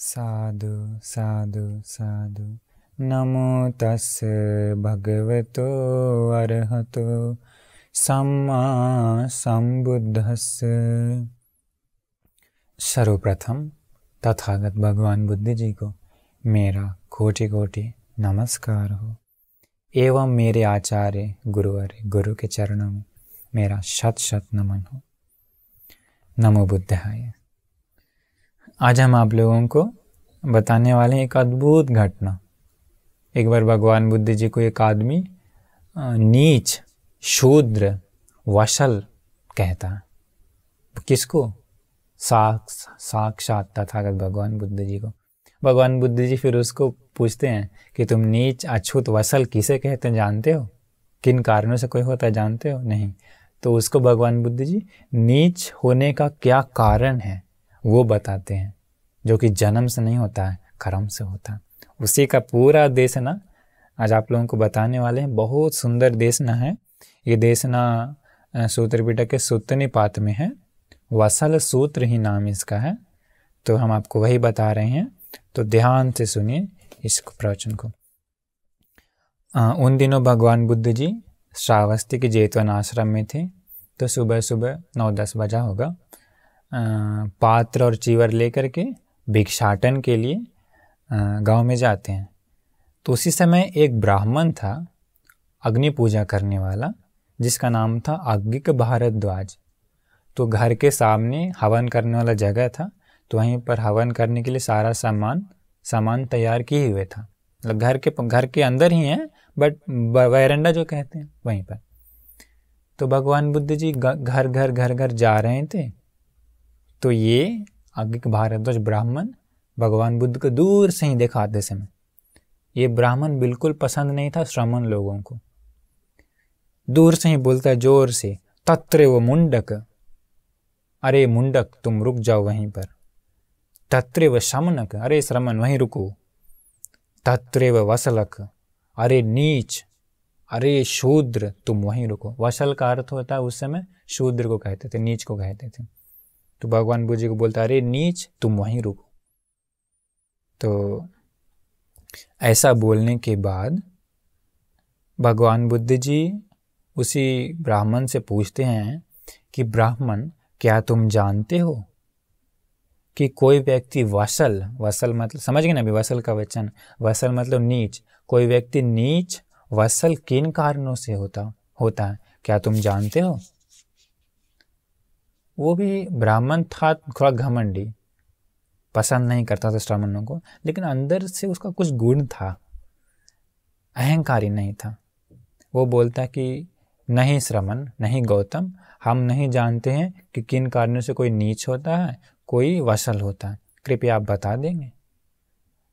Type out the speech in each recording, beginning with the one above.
साधु साधु साधु। नमो तस्स भगवतो अरहतो सम्मा संबुद्धस्स। सर्वप्रथम तथागत भगवान बुद्ध जी को मेरा कोटि कोटि नमस्कार हो एवं मेरे आचार्य गुरुवर्य गुरु के चरणों में मेरा शत शत नमन हो। नमो बुद्धाय। आज हम आप लोगों को बताने वाले हैं एक अद्भुत घटना। एक बार भगवान बुद्ध जी को एक आदमी नीच, शूद्र, वशल कहता है। किसको? साक्षात तथागत भगवान बुद्ध जी को। भगवान बुद्ध जी फिर उसको पूछते हैं कि तुम नीच, अछूत, वशल किसे कहते हैं जानते हो? किन कारणों से कोई होता है जानते हो? नहीं। तो उसको भगवान बुद्ध जी नीच होने का क्या कारण है वो बताते हैं, जो कि जन्म से नहीं होता है, कर्म से होता है। उसी का पूरा देशना आज आप लोगों को बताने वाले हैं। बहुत सुंदर देशना है ये। देशना सूत्र पिटक के सूत्र निपात में है। वसल सूत्र ही नाम इसका है। तो हम आपको वही बता रहे हैं, तो ध्यान से सुनिए इस प्रवचन को। उन दिनों भगवान बुद्ध जी श्रावस्ती के जेतवन आश्रम में थे। तो सुबह सुबह 9-10 बजा होगा। पात्र और चीवर लेकर के भिक्षाटन के लिए गांव में जाते हैं। तो उसी समय एक ब्राह्मण था अग्नि पूजा करने वाला, जिसका नाम था अग्गिक भारद्वाज। तो घर के सामने हवन करने वाला जगह था, तो वहीं पर हवन करने के लिए सारा सामान तैयार किए हुए था। मतलब घर के अंदर ही है, बट वैरंडा जो कहते हैं वहीं पर। तो भगवान बुद्ध जी घर घर जा रहे थे। तो ये अग्गिक भारद्वाज ब्राह्मण भगवान बुद्ध को दूर से ही देखा आते समय। ये ब्राह्मण बिल्कुल पसंद नहीं था श्रमण लोगों को। दूर से ही बोलता है जोर से, तत्र वो मुंडक, अरे मुंडक तुम रुक जाओ वहीं पर। तत्र व शमनक, अरे श्रमण वहीं रुको। तत्र व वसलक, अरे नीच, अरे शूद्र तुम वहीं रुको। वसल का अर्थ होता है उस समय शूद्र को कहते थे, नीच को कहते थे। तो भगवान बुद्ध जी को बोलता अरे नीच तुम वहीं रुको। तो ऐसा बोलने के बाद भगवान बुद्ध जी उसी ब्राह्मण से पूछते हैं कि ब्राह्मण, क्या तुम जानते हो कि कोई व्यक्ति वसल मतलब समझ गए ना अभी वसल का वचन। वसल मतलब नीच। कोई व्यक्ति नीच वसल किन कारणों से होता है, क्या तुम जानते हो? वो भी ब्राह्मण था, थोड़ा घमंडी, पसंद नहीं करता था श्रमणों को, लेकिन अंदर से उसका कुछ गुण था, अहंकारी नहीं था। वो बोलता कि नहीं श्रमण, नहीं गौतम, हम नहीं जानते हैं कि किन कारणों से कोई नीच होता है, कोई वसल होता है। कृपया आप बता देंगे?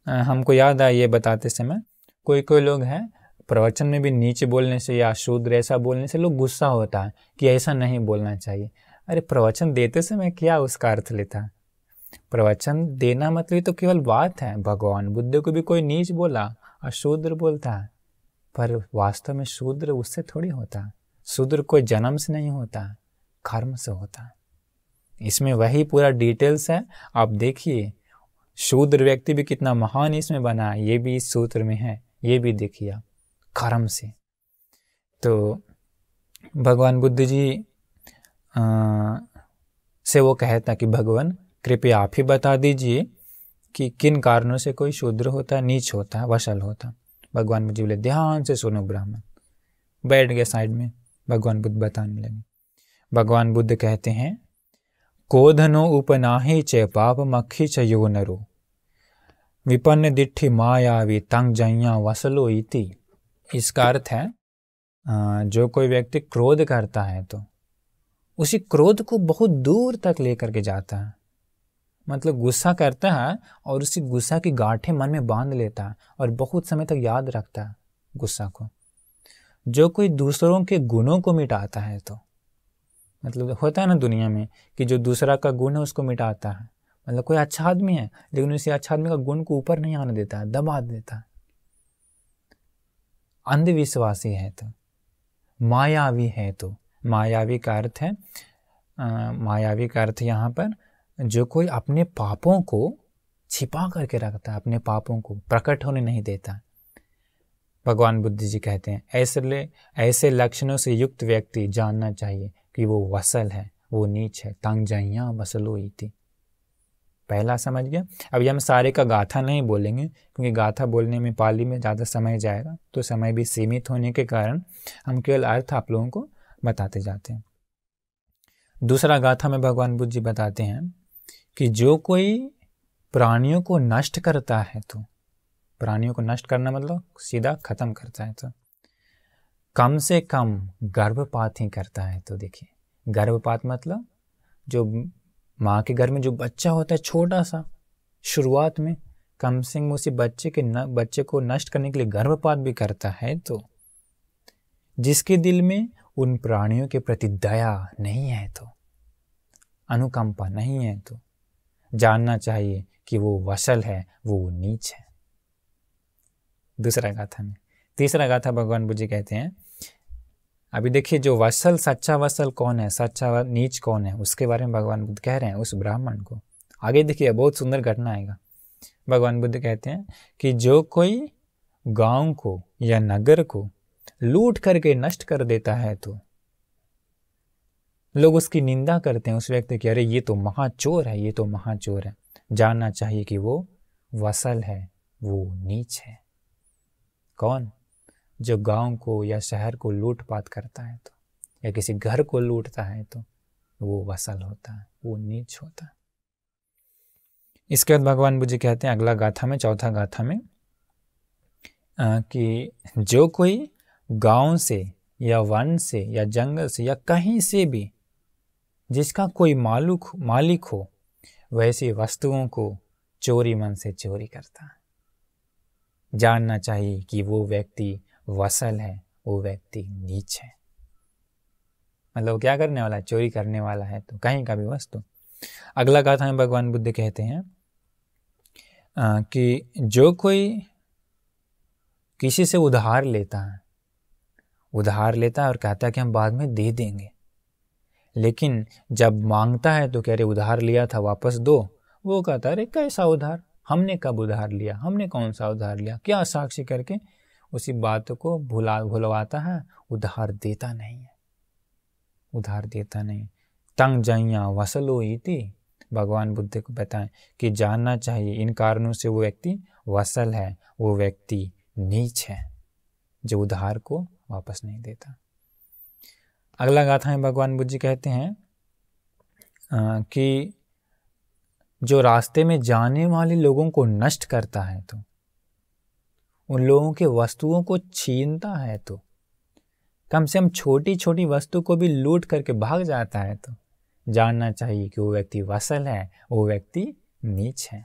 हमको याद आया ये बताते समय, कोई लोग हैं प्रवचन में भी नीच बोलने से या शूद्र ऐसा बोलने से लोग गुस्सा होता है कि ऐसा नहीं बोलना चाहिए। अरे प्रवचन देते समय क्या उसका अर्थ लेता है? प्रवचन देना मतलब तो केवल बात है। भगवान बुद्ध को भी कोई नीच बोला और शूद्र बोलता है, पर वास्तव में शूद्र उससे थोड़ी होता है। शूद्र कोई जन्म से नहीं होता है, कर्म से होता है। इसमें वही पूरा डिटेल्स है। आप देखिए शूद्र व्यक्ति भी कितना महान इसमें बना है, ये भी इस सूत्र में है, ये भी देखिए आप, कर्म से। तो भगवान बुद्ध जी से वो कहता कि भगवान कृपया आप ही बता दीजिए कि किन कारणों से कोई शूद्र होता है, नीच होता है, वशल होता है। भगवान बुद्ध बोले ध्यान से सुनो ब्राह्मण। बैठ गए साइड में, भगवान बुद्ध बताने लगे। भगवान बुद्ध कहते हैं कोधनो उपनाहि च पाप मक्खी च यो नरो विपन्न दिट्ठी मायावी तंग जइया वसलो इति। इसका अर्थ है जो कोई व्यक्ति क्रोध करता है तो उसी क्रोध को बहुत दूर तक लेकर के जाता है। मतलब गुस्सा करता है और उसी गुस्सा की गांठें मन में बांध लेता है और बहुत समय तक याद रखता है गुस्सा को। जो कोई दूसरों के गुणों को मिटाता है, तो मतलब होता है ना दुनिया में कि जो दूसरा का गुण है उसको मिटाता है। मतलब कोई अच्छा आदमी है लेकिन उसी अच्छा आदमी का गुण को ऊपर नहीं आने देता है, दबा देता है। अंधविश्वासी है तो, मायावी है तो। मायावी का अर्थ है मायावी का अर्थ यहाँ पर जो कोई अपने पापों को छिपा करके रखता है, अपने पापों को प्रकट होने नहीं देता। भगवान बुद्ध जी कहते हैं ऐसे लक्षणों से युक्त व्यक्ति जानना चाहिए कि वो वसल है, वो नीच है। तंग जइया वसलो इति। पहला समझ गया। अभी हम सारे का गाथा नहीं बोलेंगे क्योंकि गाथा बोलने में पाली में ज़्यादा समय जाएगा, तो समय भी सीमित होने के कारण हम केवल अर्थ आप लोगों को बताते जाते हैं। दूसरा गाथा में भगवान बुद्ध जी बताते हैं कि जो कोई प्राणियों को नष्ट करता है, तो प्राणियों को नष्ट करना मतलब सीधा खत्म करता है, तो कम से कम गर्भपात ही करता है। तो देखिए, गर्भपात मतलब जो माँ के घर में जो बच्चा होता है छोटा सा, शुरुआत में कम से कम उसी बच्चे को नष्ट करने के लिए गर्भपात भी करता है, तो जिसके दिल में उन प्राणियों के प्रति दया नहीं है, तो अनुकंपा नहीं है, तो जानना चाहिए कि वो वसल है, वो नीच है। दूसरा गाथा में। तीसरा गाथा भगवान बुद्ध जी कहते हैं, अभी देखिए जो वसल, सच्चा वसल कौन है, सच्चा नीच कौन है, उसके बारे में भगवान बुद्ध कह रहे हैं उस ब्राह्मण को। आगे देखिए बहुत सुंदर घटना आएगा। भगवान बुद्ध कहते हैं कि जो कोई गांव को या नगर को लूट करके नष्ट कर देता है, तो लोग उसकी निंदा करते हैं उस व्यक्ति की, अरे ये तो महाचोर है, ये तो महाचोर है। जानना चाहिए कि वो वसल है, वो नीच है। कौन? जो गांव को या शहर को लूटपाट करता है, तो या किसी घर को लूटता है, तो वो वसल होता है, वो नीच होता है। इसके बाद भगवान बुद्ध जी कहते हैं अगला गाथा में, चौथा गाथा में, कि जो कोई गांव से या वन से या जंगल से या कहीं से भी जिसका कोई मालिक हो वैसी वस्तुओं को चोरी मन से चोरी करता है, जानना चाहिए कि वो व्यक्ति वसल है, वो व्यक्ति नीच है। मतलब क्या करने वाला है? चोरी करने वाला है, तो कहीं का भी वस्तु। अगला गाथा में भगवान बुद्ध कहते हैं कि जो कोई किसी से उधार लेता है और कहता है कि हम बाद में दे देंगे, लेकिन जब मांगता है तो कह रहे उधार लिया था वापस दो। वो कहता है अरे कैसा उधार, हमने कब उधार लिया, हमने कौन सा उधार लिया, क्या साक्षी करके उसी बात को भुलवाता है, उधार देता नहीं है, उधार देता नहीं। तंग जइया वसलो इति। भगवान बुद्ध को बताएं कि जानना चाहिए इन कारणों से वो व्यक्ति वसल है, वो व्यक्ति नीच है, जो उधार को वापस नहीं देता। अगला गाथा में भगवान बुद्ध जी कहते हैं कि जो रास्ते में जाने वाले लोगों को नष्ट करता है, तो उन लोगों के वस्तुओं को छीनता है, तो कम से कम छोटी छोटी वस्तु को भी लूट करके भाग जाता है, तो जानना चाहिए कि वो व्यक्ति वसल है, वो व्यक्ति नीच है।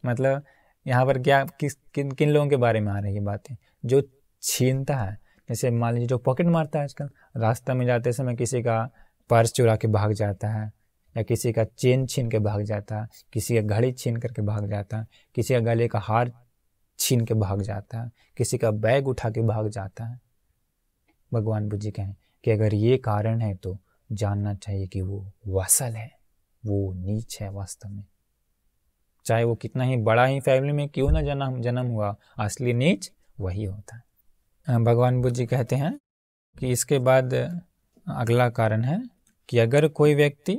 मतलब यहाँ पर क्या किन लोगों के बारे में आ रही है बातें? जो छीनता है, जैसे मान लीजिए जो पॉकेट मारता है आजकल, रास्ता में जाते समय किसी का पर्स चुरा के भाग जाता है, या किसी का चेन छीन के भाग जाता है, किसी का घड़ी छीन करके भाग जाता है, किसी का गले का हार छीन के भाग जाता है, किसी का बैग उठा के भाग जाता है। भगवान बुद्ध जी कहें कि अगर ये कारण है तो जानना चाहिए कि वो वसल है, वो नीच है वास्तव में। चाहे वो कितना ही बड़ा ही फैमिली में क्यों ना जन्म हुआ, असली नीच वही होता है। भगवान बुद्ध जी कहते हैं कि इसके बाद अगला कारण है कि अगर कोई व्यक्ति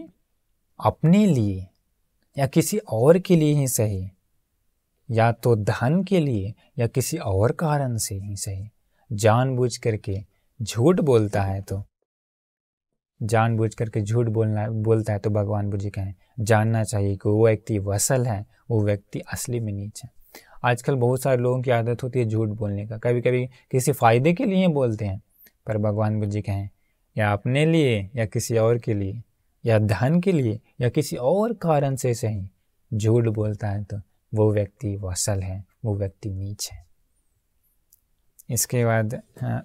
अपने लिए या किसी और के लिए ही सही, या तो धन के लिए या किसी और कारण से ही सही, जानबूझ करके झूठ बोलता है, तो जानबूझ करके झूठ बोलता है, तो भगवान बुद्ध जी कहें जानना चाहिए कि वो व्यक्ति वसल है, वो व्यक्ति असली में नीच है। आजकल बहुत सारे लोगों की आदत होती है झूठ बोलने का, कभी कभी किसी फायदे के लिए बोलते हैं, पर भगवान बुद्ध जी कहें या अपने लिए या किसी और के लिए या धन के लिए या किसी और कारण से सही झूठ बोलता है, तो वो व्यक्ति वसल है, वो व्यक्ति नीच है। इसके बाद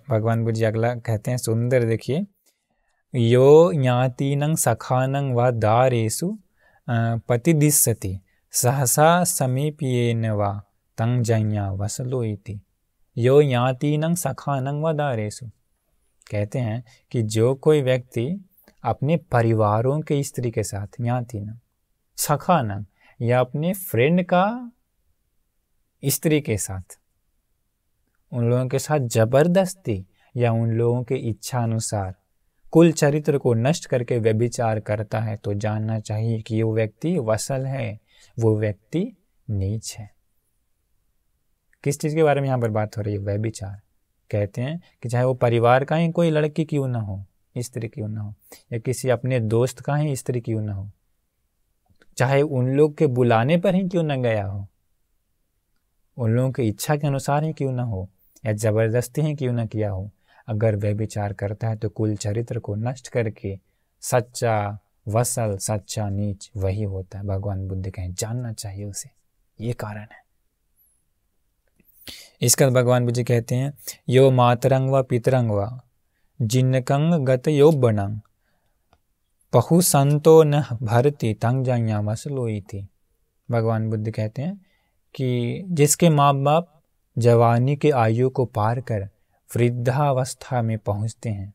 भगवान बुद्ध जी अगला कहते हैं, सुंदर देखिए, यो ज्ञातीनं सखानं व दारेषु पतिदिस्सति सहसा समीप्येन वा तं जन्या वसलो इति। यो ज्ञातीनं सखानं व दारेषु, कहते हैं कि जो कोई व्यक्ति अपने परिवारों के स्त्री के साथ, ज्ञातीनं सखानं या अपने फ्रेंड का स्त्री के साथ, उन लोगों के साथ जबरदस्ती या उन लोगों के इच्छा अनुसार कुल चरित्र को नष्ट करके व्यभिचार करता है तो जानना चाहिए कि वो व्यक्ति वसल है, वो व्यक्ति नीच है। किस चीज़ के बारे में यहाँ पर बात हो रही है? व्यभिचार। कहते हैं कि चाहे वो परिवार का ही कोई लड़की क्यों ना हो, स्त्री क्यों ना हो, या किसी अपने दोस्त का ही स्त्री क्यों ना हो, चाहे उन लोग के बुलाने पर ही क्यों ना गया हो, उन लोगों की इच्छा के अनुसार ही क्यों ना हो, या जबरदस्ती ही क्यों ना किया हो, अगर व्यभिचार करता है तो कुल चरित्र को नष्ट करके सच्चा वसल, सच्चा नीच वही होता है। भगवान बुद्ध कहें जानना चाहिए उसे, ये कारण है। इसका भगवान बुद्ध कहते हैं यो मातरंग व पितरंग व जिन्नकंग गत यो बनंग पहु संतो न भरती तंग जाइया वसलोई थी। भगवान बुद्ध कहते हैं कि जिसके माँ बाप जवानी के आयु को पार कर वृद्धावस्था में पहुंचते हैं,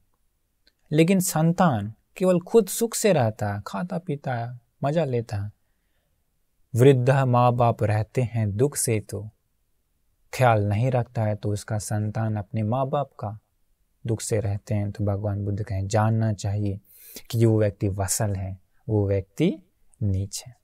लेकिन संतान केवल खुद सुख से रहता है, खाता पीता है, मजा लेता है, वृद्ध माँ बाप रहते हैं दुख से, तो ख्याल नहीं रखता है, तो उसका संतान अपने माँ बाप का दुख से रहते हैं, तो भगवान बुद्ध कहें जानना चाहिए कि वो व्यक्ति वसल है, वो व्यक्ति नीच है।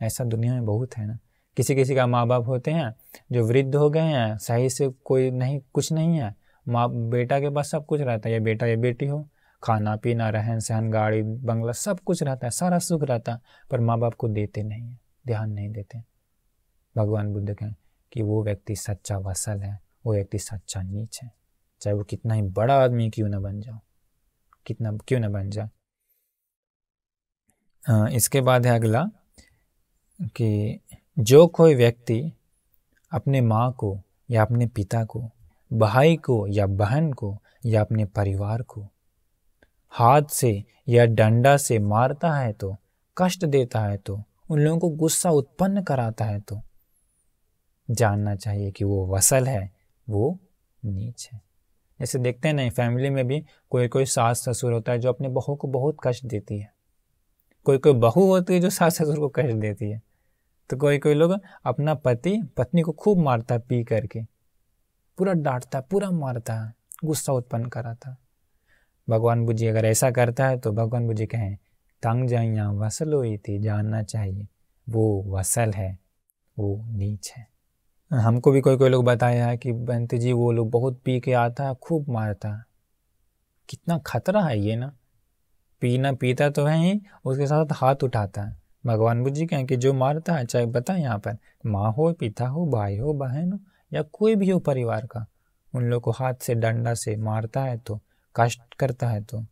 ऐसा दुनिया में बहुत है ना। किसी किसी का माँ बाप होते हैं जो वृद्ध हो गए हैं, सही से कोई नहीं, कुछ नहीं है, माँ बेटा के पास सब कुछ रहता है, या बेटा या बेटी हो, खाना पीना रहन सहन गाड़ी बंगला सब कुछ रहता है, सारा सुख रहता है, पर माँ बाप को देते नहीं है, ध्यान नहीं देते। भगवान बुद्ध कहें कि वो व्यक्ति सच्चा वसल है, वो व्यक्ति सच्चा नीच है, चाहे वो कितना ही बड़ा आदमी क्यों ना बन जाओ, कितना क्यों ना बन जाए। इसके बाद है अगला कि जो कोई व्यक्ति अपने माँ को या अपने पिता को, भाई को या बहन को या अपने परिवार को हाथ से या डंडा से मारता है, तो कष्ट देता है, तो उन लोगों को गुस्सा उत्पन्न कराता है, तो जानना चाहिए कि वो वसल है, वो नीच है। जैसे देखते हैं नहीं, फैमिली में भी कोई कोई सास ससुर होता है जो अपने बहू को बहुत कष्ट देती है, कोई कोई बहू होती है जो सास ससुर को कष्ट देती है, तो कोई कोई लोग अपना पति पत्नी को खूब मारता है, पी करके पूरा डांटता है, पूरा मारता है, गुस्सा उत्पन्न कराता है। भगवान बुद्ध जी अगर ऐसा करता है तो भगवान बुद्ध जी कहें तंग जाइया वसल हुई थी, जानना चाहिए वो वसल है, वो नीच है। हमको भी कोई कोई लोग बताया है कि बंते जी वो लोग बहुत पी के आता है, खूब मारता है। कितना खतरा है ये ना, पीना पीता तो है ही, उसके साथ हाथ उठाता है। भगवान बुद्ध जी कहें कि जो मारता है, चाहे बताएं यहाँ पर माँ हो, पिता हो, भाई हो, बहन हो, या कोई भी हो परिवार का, उन लोग को हाथ से डंडा से मारता है, तो कष्ट करता है, तो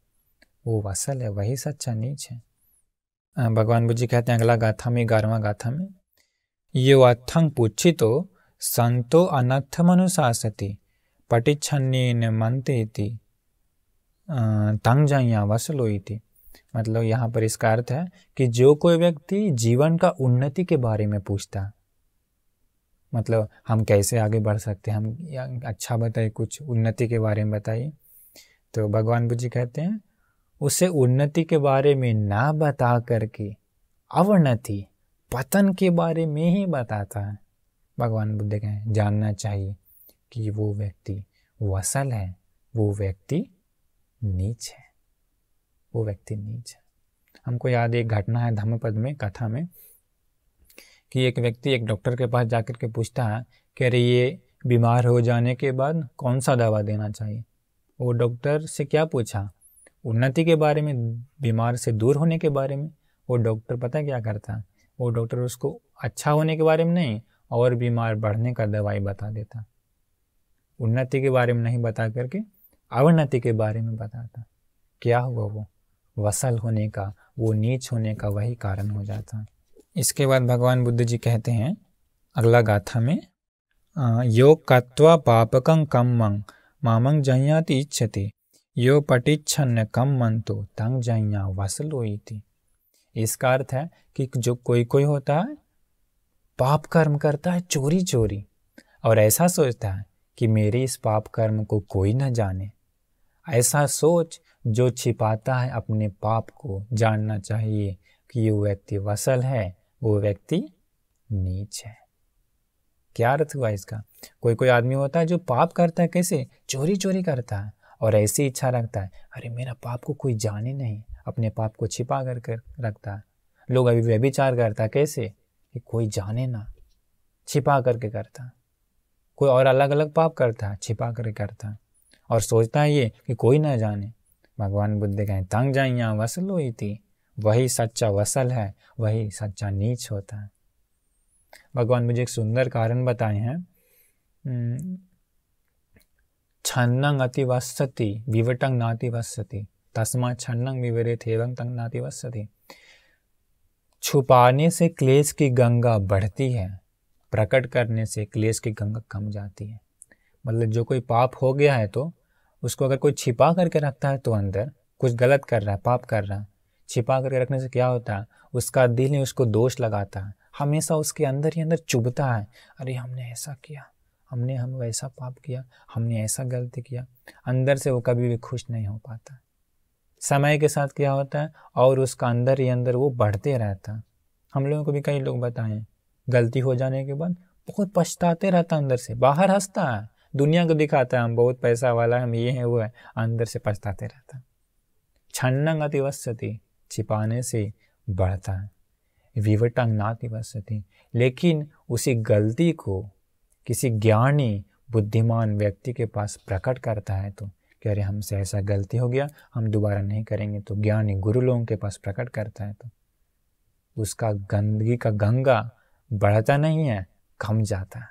वो वसल है, वही सच्चा नीच है। भगवान बुद्ध जी कहते हैं अगला गाथा में, 11वां गाथा में, यो अथंग पूछितो संतो अनर्थ मनुशासति पटिच्छन्नेन मनतेति तंग जाइया वसलोई थी। मतलब यहाँ पर इसका अर्थ है कि जो कोई व्यक्ति जीवन का उन्नति के बारे में पूछता है, मतलब हम कैसे आगे बढ़ सकते हैं, हम अच्छा बताइए, कुछ उन्नति के बारे में बताइए, तो भगवान बुद्ध जी कहते हैं उसे उन्नति के बारे में ना बता करके अवनति, पतन के बारे में ही बताता है। भगवान बुद्ध कहें जानना चाहिए कि वो व्यक्ति वसल है, वो व्यक्ति नीच है, वो व्यक्ति नीच है। हमको याद एक घटना है धम्मपद में, कथा में, कि एक व्यक्ति एक डॉक्टर के पास जाकर के पूछता है कि अरे ये बीमार हो जाने के बाद कौन सा दवा देना चाहिए। वो डॉक्टर से क्या पूछा, उन्नति के बारे में, बीमार से दूर होने के बारे में। वो डॉक्टर पता क्या करता है, वो डॉक्टर उसको अच्छा होने के बारे में नहीं और बीमार बढ़ने का दवाई बता देता, उन्नति के बारे में नहीं बता करके अवनति के बारे में बताता। क्या हुआ, वो वसल होने का, वो नीच होने का वही कारण हो जाता। इसके बाद भगवान बुद्ध जी कहते हैं अगला गाथा में, यो कत्वा पापकं कम्मं मामं जह्याति इच्छति यो पटिच्छन्न कम मंतो तंग जह्या वसलोइति। इसका अर्थ है कि जो कोई कोई होता है पाप कर्म करता है चोरी चोरी, और ऐसा सोचता है कि मेरे इस पाप कर्म को कोई न जाने, ऐसा सोच जो छिपाता है अपने पाप को, जानना चाहिए कि ये व्यक्ति वसल है, वो व्यक्ति नीच है। क्या अर्थ हुआ इसका? कोई कोई आदमी होता है जो पाप करता है, कैसे? चोरी चोरी करता है और ऐसी इच्छा रखता है, अरे मेरा पाप को कोई जाने नहीं, अपने पाप को छिपा कर रखता है। लोग अभी व्यभिचार करता है, कैसे? कि कोई जाने ना, छिपा करके करता है। कोई और अलग अलग पाप करता है, छिपा करके करता है और सोचता है ये कि कोई ना जाने। भगवान बुद्ध कहें तंग जाइया वसल हुई थी, वही सच्चा वसल है, वही सच्चा नीच होता है। भगवान मुझे एक सुंदर कारण बताए हैं, छन्नंग अति वसति विवटंग नाति वसति तस्मा छन्नंग विवरेत एवं तंग नाति वसति। छुपाने से क्लेश की गंगा बढ़ती है, प्रकट करने से क्लेश की गंगा कम जाती है। मतलब जो कोई पाप हो गया है तो उसको अगर कोई छिपा करके रखता है तो अंदर कुछ गलत कर रहा है, पाप कर रहा है, छिपा करके रखने से क्या होता है, उसका दिल ही उसको दोष लगाता है, हमेशा उसके अंदर ही अंदर चुभता है, अरे हमने ऐसा किया, हम वैसा पाप किया, हमने ऐसा गलती किया। अंदर से वो कभी भी खुश नहीं हो पाता। समय के साथ क्या होता है, और उसका अंदर ही अंदर वो बढ़ते रहता है। हम लोगों को भी कई लोग बताएं, गलती हो जाने के बाद बहुत पछताते रहता, अंदर से। बाहर हंसता है, दुनिया को दिखाता है हम बहुत पैसा वाला, हम ये है वो है, अंदर से पछताते रहता। छन्नंग अतिवसति, छिपाने से बढ़ता है, विवटंग नातिवसति, लेकिन उसी गलती को किसी ज्ञानी बुद्धिमान व्यक्ति के पास प्रकट करता है तो कह रहे हमसे ऐसा गलती हो गया, हम दोबारा नहीं करेंगे, तो ज्ञानी गुरु लोगों के पास प्रकट करता है तो उसका गंदगी का गंगा बढ़ता नहीं है, कम जाता है।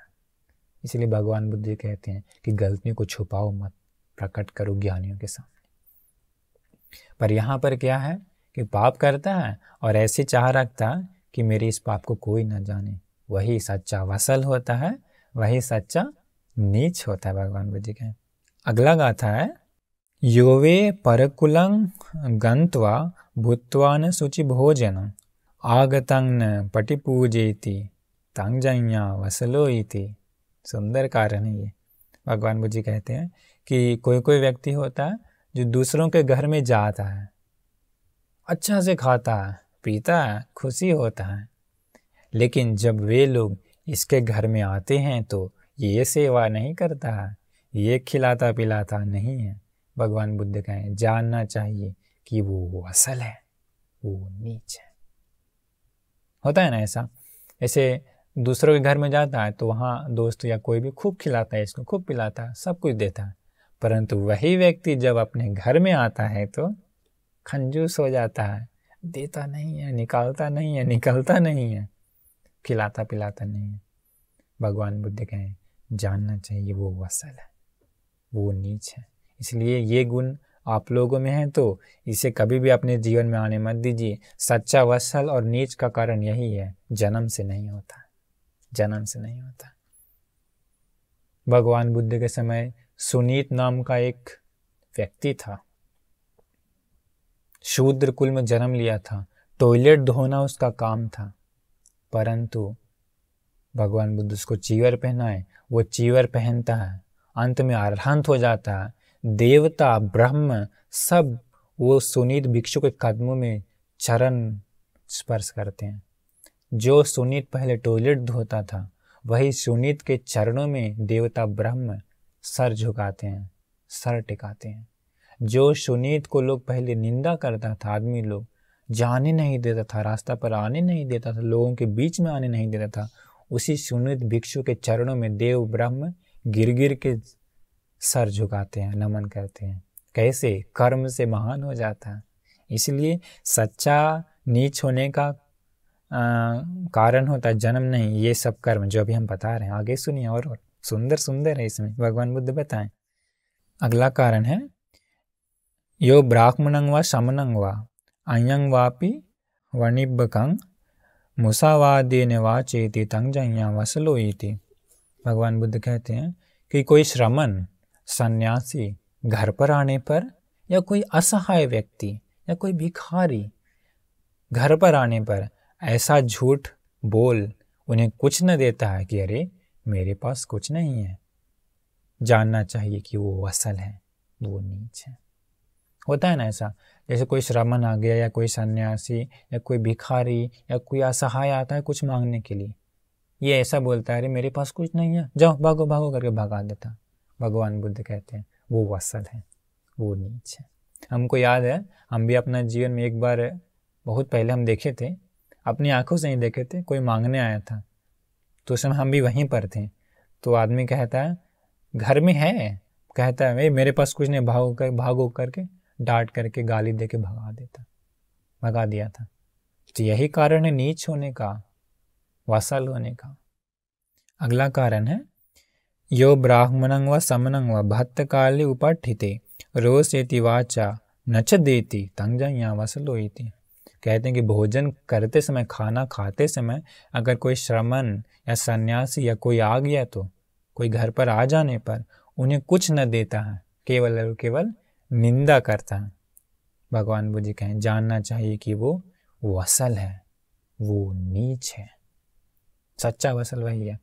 इसलिए भगवान बुद्ध कहते हैं कि गलतियों को छुपाओ मत, प्रकट करो ज्ञानियों के सामने। पर यहाँ पर क्या है कि पाप करता है और ऐसी चाह रखता है कि मेरे इस पाप को कोई न जाने, वही सच्चा वसल होता है, वही सच्चा नीच होता है। भगवान बुद्ध कहें। अगला गाथा है, योवे परकुलं गंत्वा भूत्वा न शुचि भोजन आगतं न पटिपूजेति तंग जैया वसलो इति। सुंदर कारण है ये। भगवान बुद्ध कहते हैं कि कोई कोई व्यक्ति होता है जो दूसरों के घर में जाता है, अच्छा से खाता है, पीता है, खुशी होता है, लेकिन जब वे लोग इसके घर में आते हैं तो ये सेवा नहीं करता है, ये खिलाता पिलाता नहीं है। भगवान बुद्ध कहें जानना चाहिए कि वो असल है, वो नीच है। होता है ना ऐसा, ऐसे दूसरों के घर में जाता है तो वहाँ दोस्त या कोई भी खूब खिलाता है, इसको खूब पिलाता है, सब कुछ देता है, परंतु वही व्यक्ति जब अपने घर में आता है तो कंजूस हो जाता है, देता नहीं है, निकालता नहीं है, निकलता नहीं है, खिलाता पिलाता नहीं है। भगवान बुद्ध कहें जानना चाहिए वो वसल है, वो नीच है। इसलिए ये गुण आप लोगों में है तो इसे कभी भी अपने जीवन में आने मत दीजिए। सच्चा वसल और नीच का कारण यही है, जन्म से नहीं होता, जन्म से नहीं होता। भगवान बुद्ध के समय सुनीत नाम का एक व्यक्ति था, शूद्र कुल में जन्म लिया था, टॉयलेट धोना उसका काम था, परंतु भगवान बुद्ध उसको चीवर पहनाए, वो चीवर पहनता है, अंत में अरहंत हो जाता है। देवता ब्रह्म सब वो सुनीत भिक्षु के कदमों में चरण स्पर्श करते हैं। जो सुनीत पहले टॉयलेट धोता था, वही सुनीत के चरणों में देवता ब्रह्म सर झुकाते हैं, सर टिकाते हैं। जो सुनीत को लोग पहले निंदा करता था, आदमी लोग जाने नहीं देता था, रास्ता पर आने नहीं देता था, लोगों के बीच में आने नहीं देता था, उसी सुनीत भिक्षु के चरणों में देव ब्रह्म गिर गिर के सर झुकाते हैं, नमन करते हैं। कैसे? कर्म से महान हो जाता है। इसलिए सच्चा नीच होने का कारण होता है जन्म नहीं, ये सब कर्म जो अभी हम बता रहे हैं। आगे सुनिए, और सुंदर सुंदर है इसमें भगवान बुद्ध बताएं। अगला कारण है, यो ब्राह्मणं वा शमनं वा अयं वापि वणिब्बकं मुसावादेन वाचेति तं जंया वसलो इति। भगवान बुद्ध कहते हैं कि कोई श्रमण सन्यासी घर पर आने पर, या कोई असहाय व्यक्ति या कोई भिखारी घर पर आने पर ऐसा झूठ बोल उन्हें कुछ न देता है कि अरे मेरे पास कुछ नहीं है, जानना चाहिए कि वो असल है, वो नीच है। होता है ना ऐसा, जैसे कोई श्रामण आ गया या कोई सन्यासी या कोई भिखारी या कोई असहाय आता है कुछ मांगने के लिए, ये ऐसा बोलता है अरे मेरे पास कुछ नहीं है, जाओ भागो भागो करके भगा देता। भगवान बुद्ध कहते हैं वो वत्सल है, वो नीच है। हमको याद है, हम भी अपना जीवन में एक बार बहुत पहले हम देखे थे, अपनी आंखों से ही देखे थे, कोई मांगने आया था, तो उस समय हम भी वहीं पर थे। तो आदमी कहता है घर में है, कहता है मेरे पास कुछ नहीं, भागो करके डांट करके गाली दे के भगा दिया था। तो यही कारण है नीच होने का, वत्सल होने का। अगला कारण है यो ब्राह्मणं व समनं व भक्त काले उपठिते रोसेति वाचा नच देती तंजया वसलो इति। कहते हैं कि भोजन करते समय, खाना खाते समय अगर कोई श्रमण या सन्यासी या कोई आ गया, तो कोई घर पर आ जाने पर उन्हें कुछ न देता है, केवल और केवल निंदा करता है। भगवान बुद्ध जी कहें जानना चाहिए कि वो वत्सल है, वो नीच है। सच्चा वत्सल वही है।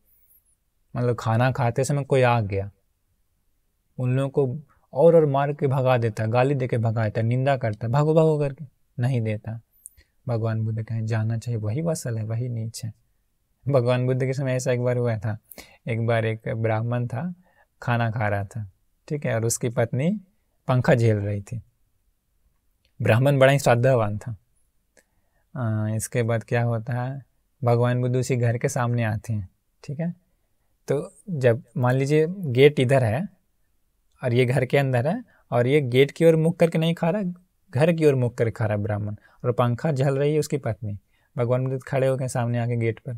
मतलब खाना खाते समय कोई आ गया, उन लोगों को और मार के भगा देता, गाली दे के भगा देता, निंदा करता, भागो भागो करके नहीं देता। भगवान बुद्ध कहें जानना चाहिए वही वत्सल है, वही नीच है। भगवान बुद्ध के समय ऐसा एक बार हुआ था, एक बार एक ब्राह्मण था, खाना खा रहा था, ठीक है, और उसकी पत्नी पंखा झेल रही थी। ब्राह्मण बड़ा ही श्रद्धावान था। इसके बाद क्या होता है, भगवान बुद्ध उसी घर के सामने आते हैं, ठीक है। तो जब मान लीजिए गेट इधर है और ये घर के अंदर है, और ये गेट की ओर मुख करके नहीं खा रहा, घर की ओर मुख करके खा रहा ब्राह्मण, और पंखा झल रही है उसकी पत्नी। भगवान बुद्ध खड़े हो गए सामने आके गेट पर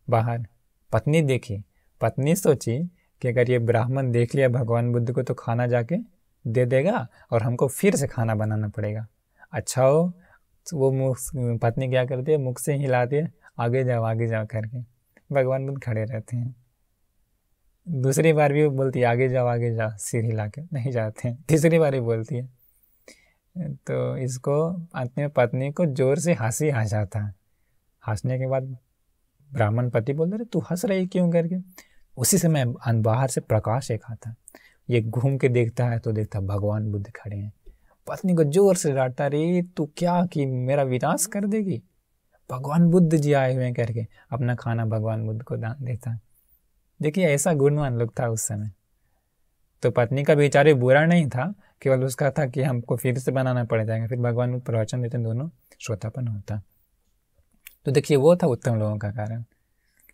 बाहर। पत्नी देखी, पत्नी सोची कि अगर ये ब्राह्मण देख लिया भगवान बुद्ध को तो खाना जाके दे देगा और हमको फिर से खाना बनाना पड़ेगा। अच्छा हो तो वो पत्नी क्या करती है, मुख से हिलाती है, आगे जाओ करके। भगवान बुद्ध खड़े रहते हैं। दूसरी बार भी वो बोलती है आगे जाओ, सिर हिला के नहीं जाते हैं। तीसरी बार भी बोलती है, तो इसको अंत में पत्नी को जोर से हंसी आ जाता है। हंसने के बाद ब्राह्मण पति बोलते रहे तू हंस रही क्यों करके। उसी समय बाहर से प्रकाश एक आता, ये घूम के देखता है तो देखता भगवान बुद्ध खड़े हैं। पत्नी को जोर से डांटता, रे तू क्या कि मेरा विनाश कर देगी, भगवान बुद्ध जी आए हुए हैं करके अपना खाना भगवान बुद्ध को दान देता। देखिए ऐसा गुणवान लोग था उस समय। तो पत्नी का बेचारे बुरा नहीं था, केवल उसका था कि हमको फिर से बनाना पड़ जाएगा, फिर भगवान बुद्ध प्रवचन देते, दोनों श्रोतापन होता। तो देखिए वो था उत्तम लोगों का कारण।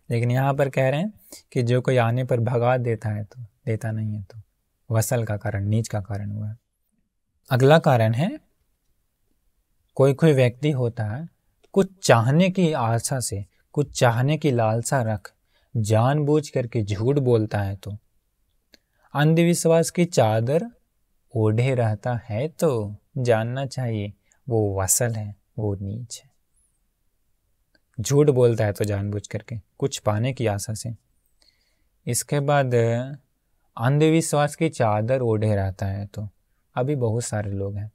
लेकिन यहाँ पर कह रहे हैं कि जो कोई आने पर भगा देता है तो देता नहीं है, तो वत्सल का कारण, नीच का कारण हुआ। अगला कारण है कोई कोई व्यक्ति होता है कुछ चाहने की आशा से, कुछ चाहने की लालसा रख जानबूझ करके झूठ बोलता है, तो अंधविश्वास की चादर ओढ़े रहता है, तो जानना चाहिए वो वत्सल है, वो नीच है। झूठ बोलता है तो जानबूझ करके कुछ पाने की आशा से। इसके बाद अंधविश्वास की चादर ओढ़े रहता है, तो अभी बहुत सारे लोग हैं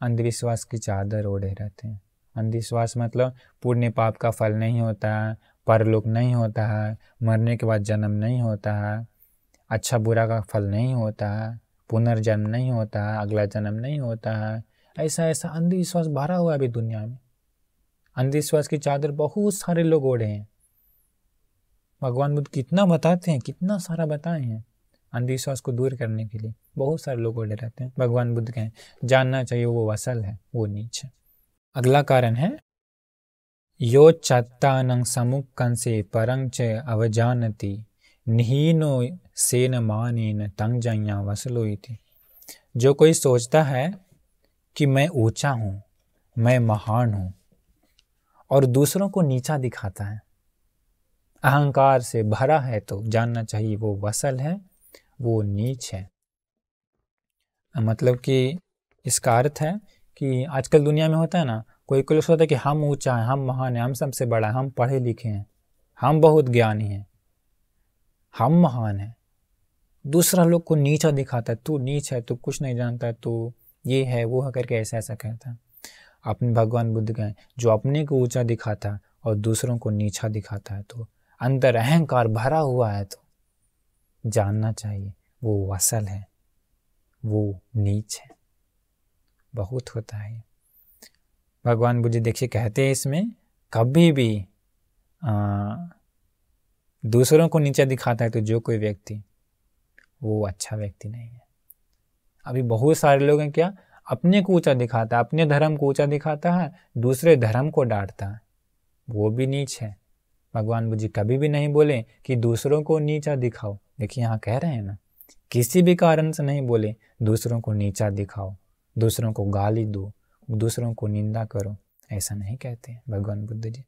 अंधविश्वास की चादर ओढ़े रहते हैं। अंधविश्वास मतलब पुण्य पाप का फल नहीं होता है, परलोक नहीं होता है, मरने के बाद जन्म नहीं होता है, अच्छा बुरा का फल नहीं होता है, पुनर्जन्म नहीं होता है, अगला जन्म नहीं होता है। ऐसा ऐसा अंधविश्वास भरा हुआ है अभी दुनिया में। अंधविश्वास की चादर बहुत सारे लोग ओढ़े हैं। भगवान बुद्ध कितना बताते हैं, कितना सारा बताए हैं अंधविश्वास को दूर करने के लिए, बहुत सारे लोग ओढ़े रहते हैं। भगवान बुद्ध कहें जानना चाहिए वो वत्सल है, वो नीच है। अगला कारण है यो चत्तानं समुक्कंसे परं च अवजानति निहीनो सेन मानेन तंजया वसलो इति। जो कोई सोचता है कि मैं ऊंचा हूँ, मैं महान हूँ, और दूसरों को नीचा दिखाता है, अहंकार से भरा है, तो जानना चाहिए वो वत्सल है, वो नीच है। मतलब कि इसका अर्थ है कि आजकल दुनिया में होता है ना, कोई कोई सोचता है कि हम ऊंचा है, हम महान है, हम सबसे बड़ा है, हम पढ़े लिखे हैं, हम बहुत ज्ञानी हैं, हम महान हैं। दूसरा लोग को नीचा दिखाता है, तू नीच है, तू कुछ नहीं जानता, तू ये है वो है करके ऐसा ऐसा कहता है। अपने भगवान बुद्ध कहें जो अपने को ऊंचा दिखाता और दूसरों को नीचा दिखाता है, तो अंदर अहंकार भरा हुआ है, तो जानना चाहिए वो वत्सल है, वो नीच है। बहुत होता है। भगवान बुद्ध देखिए कहते हैं इसमें, कभी भी दूसरों को नीचा दिखाता है तो जो कोई व्यक्ति, वो अच्छा व्यक्ति नहीं है। अभी बहुत सारे लोग हैं क्या, अपने को ऊंचा दिखाता है, अपने धर्म को ऊंचा दिखाता है, दूसरे धर्म को डांटता है, वो भी नीच है। भगवान बुद्ध जी कभी भी नहीं बोले कि दूसरों को नीचा दिखाओ। देखिए यहाँ कह रहे हैं ना, किसी भी कारण से नहीं बोले दूसरों को नीचा दिखाओ, दूसरों को गाली दो, दूसरों को निंदा करो, ऐसा नहीं कहते भगवान बुद्ध जी।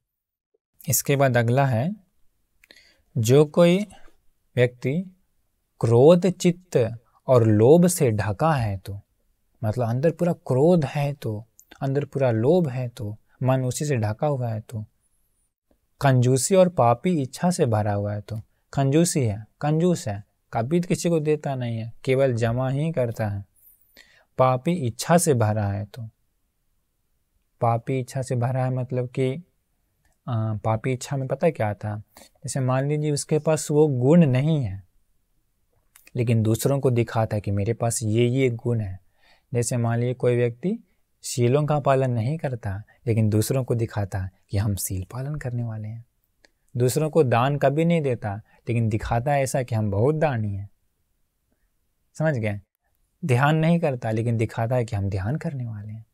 इसके बाद अगला है, जो कोई व्यक्ति क्रोध चित्त और लोभ से ढका है, तो मतलब अंदर पूरा क्रोध है, तो अंदर पूरा लोभ है, तो मन उसी से ढका हुआ है, तो कंजूसी और पापी इच्छा से भरा हुआ है, तो कंजूसी है, कंजूस है, कभी किसी को देता नहीं है, केवल जमा ही करता है। पापी इच्छा से भरा है, तो पापी इच्छा से भरा है मतलब कि पापी इच्छा में पता है क्या था, जैसे मान लीजिए उसके पास वो गुण नहीं है, लेकिन दूसरों को दिखाता है कि मेरे पास ये गुण है। जैसे मान लीजिए कोई व्यक्ति शीलों का पालन नहीं करता, लेकिन दूसरों को दिखाता है कि हम शील पालन करने वाले हैं। दूसरों को दान कभी नहीं देता, लेकिन दिखाता है ऐसा कि हम बहुत दानी हैं। समझ गए? ध्यान नहीं करता, लेकिन दिखाता है कि हम ध्यान करने वाले हैं।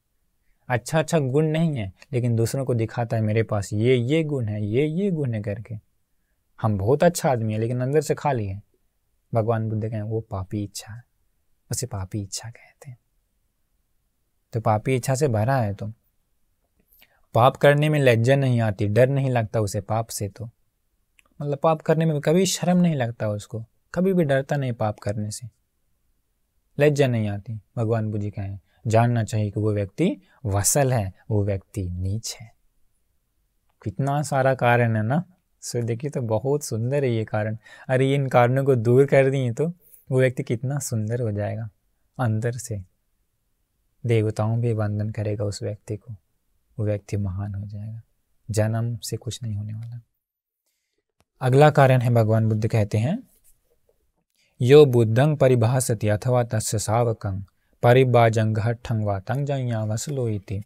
अच्छा गुण नहीं है, लेकिन दूसरों को दिखाता है मेरे पास ये गुण है, ये गुण है करके। हम बहुत अच्छा आदमी है, लेकिन अंदर से खाली है। भगवान बुद्ध कहें वो पापी इच्छा है, उसे पापी इच्छा कहते हैं। तो पापी इच्छा से भरा है, तो पाप करने में लज्जा नहीं आती, डर नहीं लगता उसे पाप से, तो मतलब पाप करने में कभी शर्म नहीं लगता उसको, कभी भी डरता नहीं पाप करने से, लज्जा नहीं आती। भगवान बुद्ध जी कहें जानना चाहिए कि वो व्यक्ति वसल है, वो व्यक्ति नीच है। कितना सारा कारण है ना, सो देखिए तो बहुत सुंदर है ये कारण। अरे इन कारणों को दूर कर दिए तो वो व्यक्ति कितना सुंदर हो जाएगा, अंदर से देवताओं भी वंदन करेगा उस व्यक्ति को, वो व्यक्ति महान हो जाएगा, जन्म से कुछ नहीं होने वाला। अगला कारण है, भगवान बुद्ध कहते हैं यो बुद्धं परिभासति अथवा तस्य शावकं परिभाजंघट्ठं वा तं जंया वसलो इति।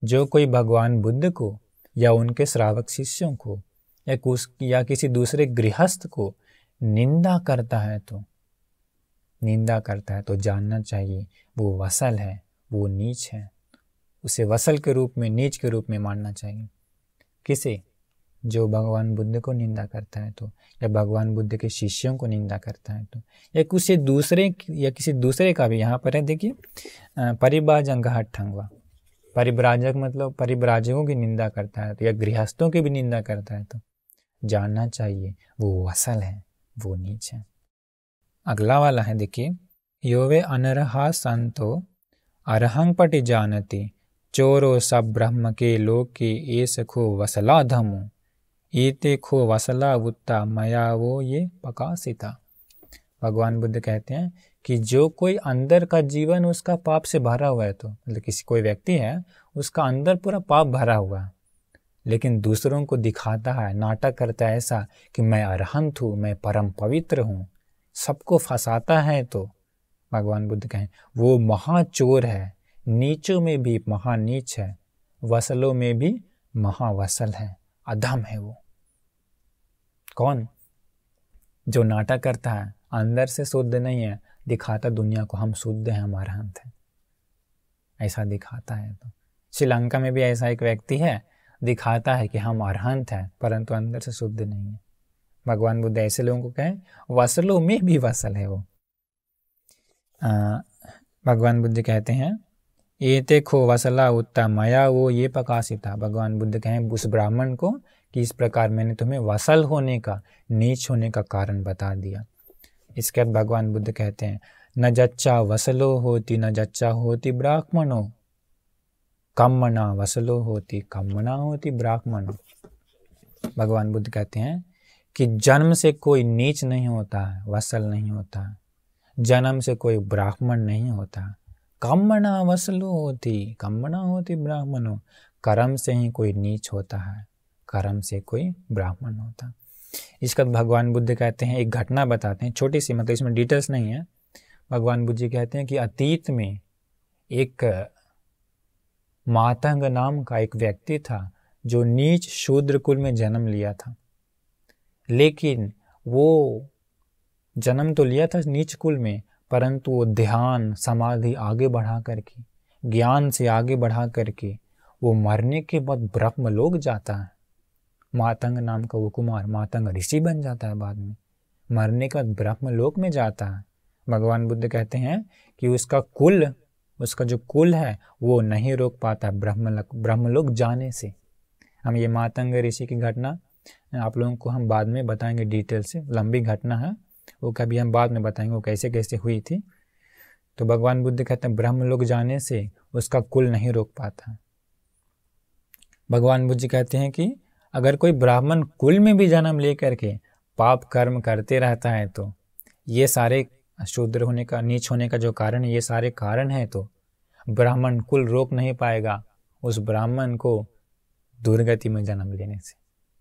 जो कोई भगवान बुद्ध को या उनके श्रावक शिष्यों को या किसी दूसरे गृहस्थ को निंदा करता है, तो जानना चाहिए वो वसल है, वो नीच है। उसे वसल के रूप में, नीच के रूप में मानना चाहिए। किसे? जो भगवान बुद्ध को निंदा करता है तो, या भगवान बुद्ध के शिष्यों को निंदा करता है तो, या किसी दूसरे का भी। यहाँ पर है देखिए परिभाजंघट्ठं वा, परिव्राजक मतलब परिव्राजकों की निंदा करता है तो, या गृहस्थों की भी निंदा करता है तो जानना चाहिए वो वसल है, वो नीच है। अगला वाला है देखिए, योवे अनरहा संतो अरहं पटि जानति चोरो सब ब्रह्म के लोक के एस खो वसला धमो एते खो वसला वुत्ता मया वो ये पकासिता। भगवान बुद्ध कहते हैं कि जो कोई अंदर का जीवन उसका पाप से भरा हुआ है, तो मतलब किसी कोई व्यक्ति है उसका अंदर पूरा पाप भरा हुआ है, लेकिन दूसरों को दिखाता है, नाटक करता है ऐसा कि मैं अरहंत हूँ, मैं परम पवित्र हूँ, सबको फंसाता है, तो भगवान बुद्ध कहें वो महाचोर है, नीचों में भी महानीच है, वसलों में भी महावसल है, अधम है। वो कौन? जो नाटक करता है, अंदर से शुद्ध नहीं है, दिखाता दुनिया को हम शुद्ध हैं, हम अरहंत हैं, ऐसा दिखाता है। तो श्रीलंका में भी ऐसा एक व्यक्ति है, दिखाता है कि हम अरहंत हैं, परंतु अंदर से शुद्ध नहीं है। भगवान बुद्ध ऐसे लोगों को कहें वसलों में भी वसल है वो। भगवान बुद्ध कहते हैं एते खो वसला उत्ता मया वो ये प्रकाशिता। भगवान बुद्ध कहें उस ब्राह्मण को कि इस प्रकार मैंने तुम्हें वसल होने का, नीच होने का कारण बता दिया। इसके बाद भगवान बुद्ध कहते हैं न जच्चा वसलो होती न जच्चा होती ब्राह्मणो कम्मना वसलो होती कम्मना होती ब्राह्मणो। भगवान बुद्ध कहते हैं कि जन्म से कोई नीच नहीं होता है, वसल नहीं होता, जन्म से कोई ब्राह्मण नहीं होता। कम्मना वसलो होती कम्मना होती ब्राह्मणो, कर्म से ही कोई नीच होता है, कर्म से कोई ब्राह्मण होता। इसका भगवान बुद्ध कहते हैं, एक घटना बताते हैं छोटी सी, मतलब इसमें डिटेल्स नहीं है। भगवान बुद्ध जी कहते हैं कि अतीत में एक मातंग नाम का एक व्यक्ति था जो नीच शूद्र कुल में जन्म लिया था, लेकिन वो जन्म तो लिया था नीच कुल में, परंतु वो ध्यान समाधि आगे बढ़ा करके, ज्ञान से आगे बढ़ा करके वो मरने के बाद ब्रह्मलोक जाता है। मातंग नाम का वो कुमार मातंग ऋषि बन जाता है, बाद में मरने के बाद ब्रह्मलोक में जाता है। भगवान बुद्ध कहते हैं कि उसका जो कुल है वो नहीं रोक पाता ब्रह्मलोक जाने से। हम ये मातंग ऋषि की घटना आप लोगों को हम बाद में बताएंगे डिटेल से, लंबी घटना है वो, कभी हम बाद में बताएंगे वो कैसे कैसे हुई थी। तो भगवान बुद्ध कहते हैं ब्रह्मलोक जाने से उसका कुल नहीं रोक पाता। भगवान बुद्ध जी कहते हैं कि अगर कोई ब्राह्मण कुल में भी जन्म लेकर के पाप कर्म करते रहता है तो ये सारे शूद्र होने का, नीच होने का जो कारण है, ये सारे कारण है, तो ब्राह्मण कुल रोक नहीं पाएगा उस ब्राह्मण को दुर्गति में जन्म लेने से।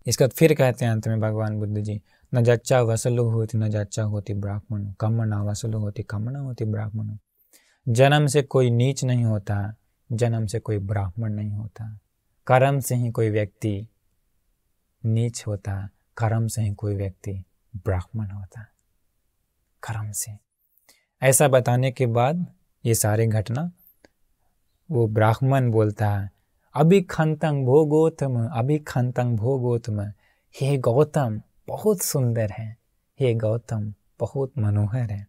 इसका फिर कहते हैं अंत में भगवान बुद्ध जी, न जच्चा वसलो होती न जच्चा होती ब्राह्मण, कम न वसलो होती कम न होती ब्राह्मण। जन्म से कोई नीच नहीं होता, जन्म से कोई ब्राह्मण नहीं होता, कर्म से ही कोई व्यक्ति नीच होता, कर्म से ही कोई व्यक्ति ब्राह्मण होता, कर्म से। ऐसा बताने के बाद ये सारे घटना वो ब्राह्मण बोलता है, अभिखंतं भोगोत्तम, हे गौतम बहुत सुंदर है, हे गौतम बहुत मनोहर है।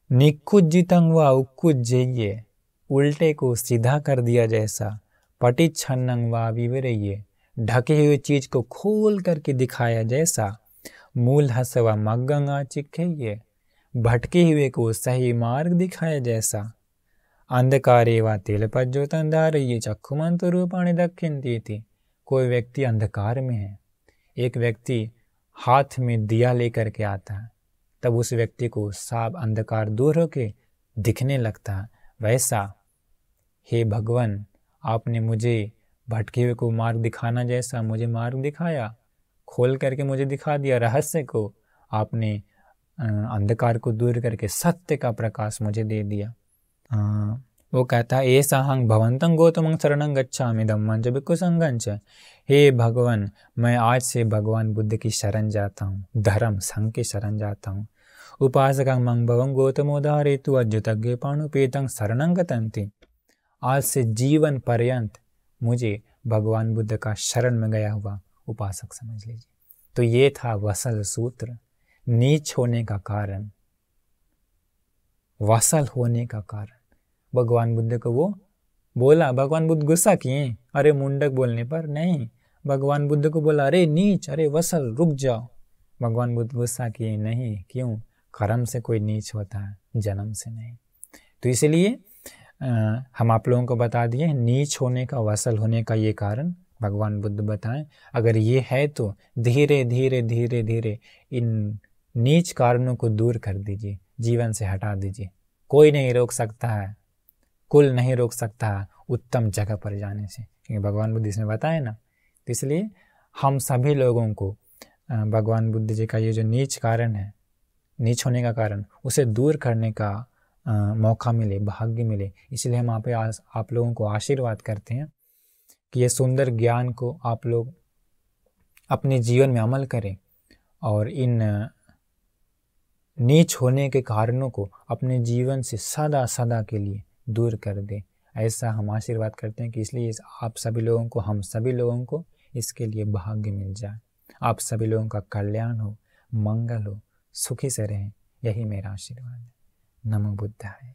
निकुज्जितं व उकुज्जेय, उल्टे को सीधा कर दिया जैसा, पटिच्छन्नं व विवरेय, ढके हुए चीज को खोल करके दिखाया जैसा, मूल हसवा मग्गंगा चिखेय, भटके हुए को सही मार्ग दिखाया जैसा, अंधकारे व तेल प्रज्योतं धारयेय चक्षुमंत रूपाणि दक्षिणती थी। कोई व्यक्ति अंधकार में है, एक व्यक्ति हाथ में दिया लेकर के आता है, तब उस व्यक्ति को साफ अंधकार दूर होके दिखने लगता है। वैसा हे भगवान आपने मुझे भटके हुए को मार्ग दिखाना जैसा मुझे मार्ग दिखाया, खोल करके मुझे दिखा दिया रहस्य को, आपने अंधकार को दूर करके सत्य का प्रकाश मुझे दे दिया। वो कहता है ऐसा हंग भवंतं गौतमं शरणं गच्छामि धम्मं च भिक्खु संघं च। हे भगवान मैं आज से भगवान बुद्ध की शरण जाता हूँ, धर्म संघ की शरण जाता हूँ। उपासकं मं भवं गौतमोदाहरेतु अद्युतज्ञे पाणुपेतं शरणं गतन्ति। आज से जीवन पर्यंत मुझे भगवान बुद्ध का शरण में गया हुआ उपासक समझ लीजिए। तो ये था वसल सूत्र, नीच होने का कारण, वसल होने का कारण। भगवान बुद्ध को वो बोला, भगवान बुद्ध गुस्सा किए अरे मुंडक बोलने पर, नहीं, भगवान बुद्ध को बोला अरे नीच, अरे वसल रुक जाओ। भगवान बुद्ध गुस्सा किए नहीं, क्यों? कर्म से कोई नीच होता है, जन्म से नहीं। तो इसलिए हम आप लोगों को बता दिए नीच होने का, वसल होने का ये कारण भगवान बुद्ध बताएं। अगर ये है तो धीरे धीरे धीरे धीरे इन नीच कारणों को दूर कर दीजिए, जीवन से हटा दीजिए। कोई नहीं रोक सकता है, कुल नहीं रोक सकता है उत्तम जगह पर जाने से, क्योंकि भगवान बुद्ध इसमें बताए ना। तो इसलिए हम सभी लोगों को भगवान बुद्ध जी का ये जो नीच कारण है, नीच होने का कारण, उसे दूर करने का मौका मिले, भाग्य मिले। इसलिए हम आप लोगों को आशीर्वाद करते हैं कि ये सुंदर ज्ञान को आप लोग अपने जीवन में अमल करें और इन नीच होने के कारणों को अपने जीवन से सदा सदा के लिए दूर कर दे। ऐसा हम आशीर्वाद करते हैं कि इसलिए आप सभी लोगों को, हम सभी लोगों को इसके लिए भाग्य मिल जाए। आप सभी लोगों का कल्याण हो, मंगल हो, सुखी से रहें, यही मेरा आशीर्वाद है। नमो बुद्धाय।